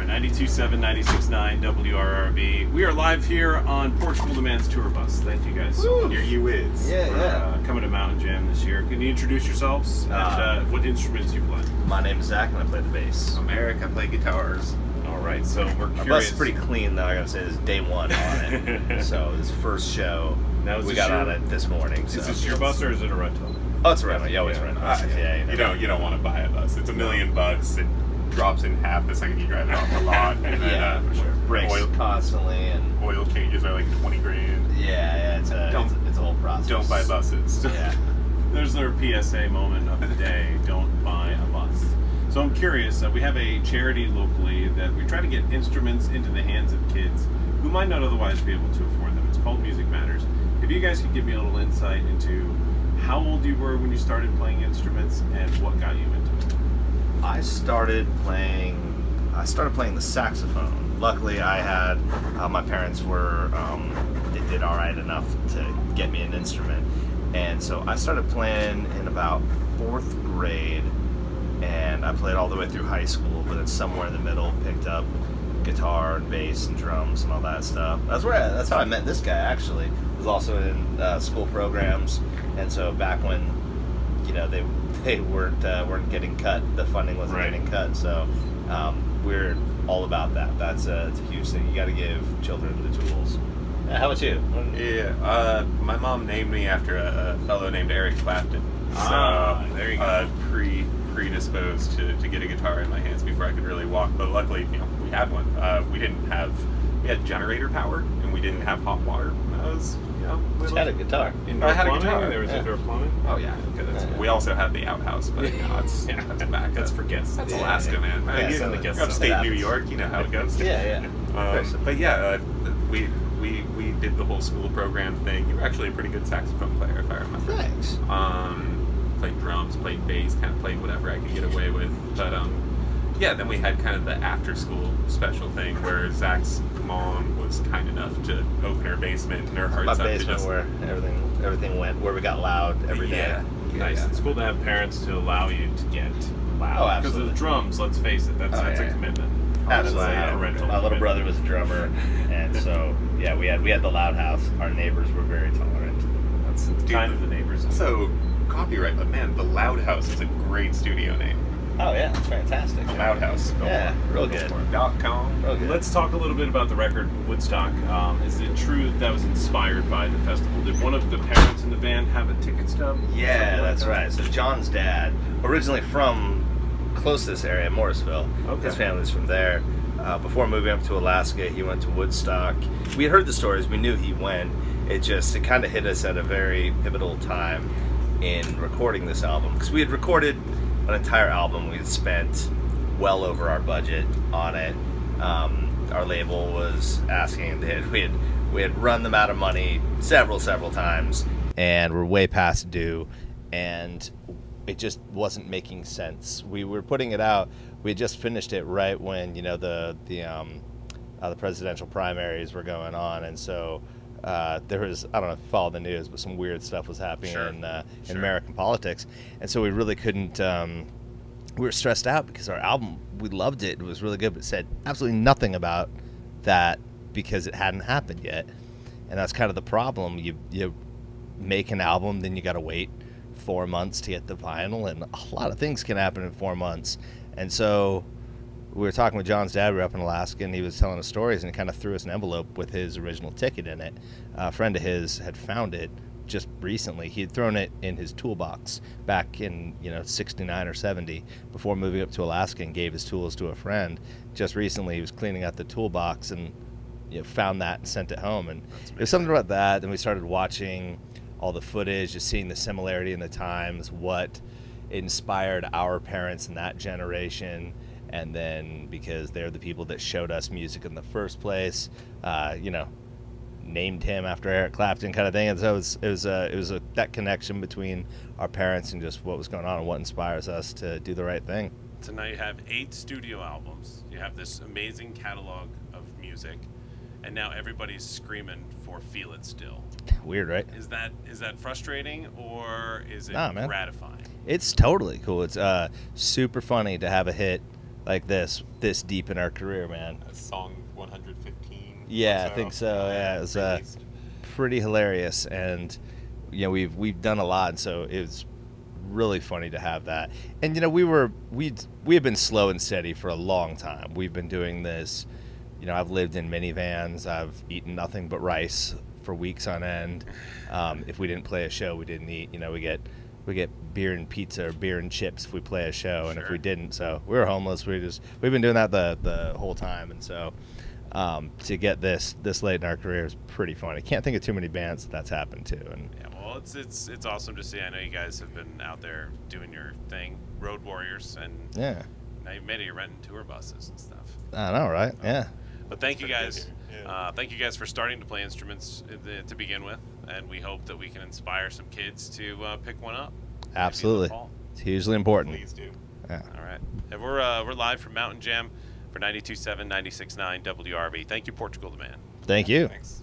right, 92.7, 96.9 WRRV. We are live here on Portugal Demands Tour Bus. Thank you guys so much. Here you is. For coming to Mountain Jam this year. Can you introduce yourselves and what instruments you play? My name is Zach and I play the bass. I'm Eric, I play guitars. All right, so we're curious. Our bus is pretty clean though, I gotta say. This is day one on it. So this first show, we got on it this morning. Is this your bus or is it a rental? Oh, it's a rental. You always rent buses. You don't want to buy a bus. It's $1 million. It drops in half the second you drive it off the lot. And then, for sure. Brakes oil constantly and oil changes are like 20 grand. Yeah, it's a whole process. Don't buy buses. Yeah. There's their PSA moment of the day. Don't buy a bus. So I'm curious. We have a charity locally that we try to get instruments into the hands of kids who might not otherwise be able to afford them. It's called Music Matters. If you guys could give me a little insight into how old you were when you started playing instruments and what got you into it. I started playing the saxophone. Luckily, I had my parents were they did all right enough to get me an instrument, and so I started playing in about 4th grade, and I played all the way through high school. But then somewhere in the middle, picked up guitar and bass and drums and all that stuff. That's how I met this guy. Actually, was also in school programs, and so back when they weren't getting cut, the funding wasn't getting cut, so we're all about that. It's a huge thing. You got to give children the tools. How about you? Yeah, my mom named me after a fellow named Eric Clapton. So there you go. Predisposed to get a guitar in my hands before I could really walk. But luckily, we had one. We had generator power, and we didn't have hot water. I was, Just had a guitar. I had a guitar. There was indoor plumbing. Oh yeah. We also had the outhouse, but that's back. That's for guests. That's Alaska, man. Upstate New York, you know how it goes. But yeah, we did the whole school program thing. You were actually a pretty good saxophone player, if I remember. Thanks. Played drums, played bass, kind of played whatever I could get away with. But yeah, then we had kind of the after-school special thing where Zach's mom was kind enough to open her basement and her heart's up to just where everything went, where we got loud every day. Nice. Yeah. It's cool to have parents to allow you to get loud. Oh, absolutely. Because of the drums, let's face it, that's a commitment. Absolutely. My little brother was a drummer, and so we had the loud house. Our neighbors were very tolerant. That's kind of the neighbors. So copyright, but man, the Loud House is a great studio name. Oh yeah, it's fantastic. Loud House. Real good. .com. Real good. Let's talk a little bit about the record Woodstock. Is it true that was inspired by the festival? Did one of the parents in the band have a ticket stub? Yeah, that's right. So John's dad, originally from close to this area, Morrisville. Okay. His family's from there. Before moving up to Alaska, he went to Woodstock. We had heard the stories. We knew he went. It kind of hit us at a very pivotal time in recording this album, because we had recorded an entire album. We had spent well over our budget on it. Our label was asking, we had run them out of money several times, and we're way past due, and it just wasn't making sense. We were putting it out. We had just finished it right when the presidential primaries were going on, and so there was, I don't know if you follow the news, but some weird stuff was happening in American politics, and so we really couldn't. We were stressed out because our album, we loved it. It was really good, but it said absolutely nothing about that because it hadn't happened yet, and that's kind of the problem. You make an album, then you got to wait 4 months to get the vinyl, and a lot of things can happen in 4 months. And so we were talking with John's dad. We were up in Alaska, and he was telling us stories, and he kind of threw us an envelope with his original ticket in it. A friend of his had found it just recently. He had thrown it in his toolbox back in 69 or 70 before moving up to Alaska, and gave his tools to a friend. Just recently, he was cleaning out the toolbox and found that and sent it home. And it was something about that. Then we started watching all the footage, just seeing the similarity in the times, what inspired our parents in that generation. And then because they're the people that showed us music in the first place, named him after Eric Clapton, kind of thing. And so it was that connection between our parents and just what was going on and what inspires us to do the right thing. So now you have 8 studio albums. You have this amazing catalog of music, and now everybody's screaming for "Feel It Still." Weird, right? Is that frustrating, or is it gratifying? It's totally cool. It's super funny to have a hit like this deep in our career, man. That's song 115. Yeah, I think so. Yeah, it was pretty hilarious, and you know we've done a lot, and so it was really funny to have that. And you know we have been slow and steady for a long time. We've been doing this. You know, I've lived in minivans. I've eaten nothing but rice for weeks on end. If we didn't play a show, we didn't eat. You know, we get beer and pizza or beer and chips if we play a show, and if we didn't, so we were homeless. We've been doing that the whole time, and so to get this late in our career is pretty fun. I can't think of too many bands that's happened to. And yeah, well, it's awesome to see. I know you guys have been out there doing your thing, road warriors, and yeah, now you've made it. You're renting tour buses and stuff. I know, right? Yeah. But thank you guys. Thank you guys for starting to play instruments to begin with, and we hope that we can inspire some kids to pick one up. Absolutely, it's hugely important. Please do. Yeah. All right, and we're live from Mountain Jam for 92.7, 96.9 WRRV. Thank you, Portugal the Man. Thank you. Thanks.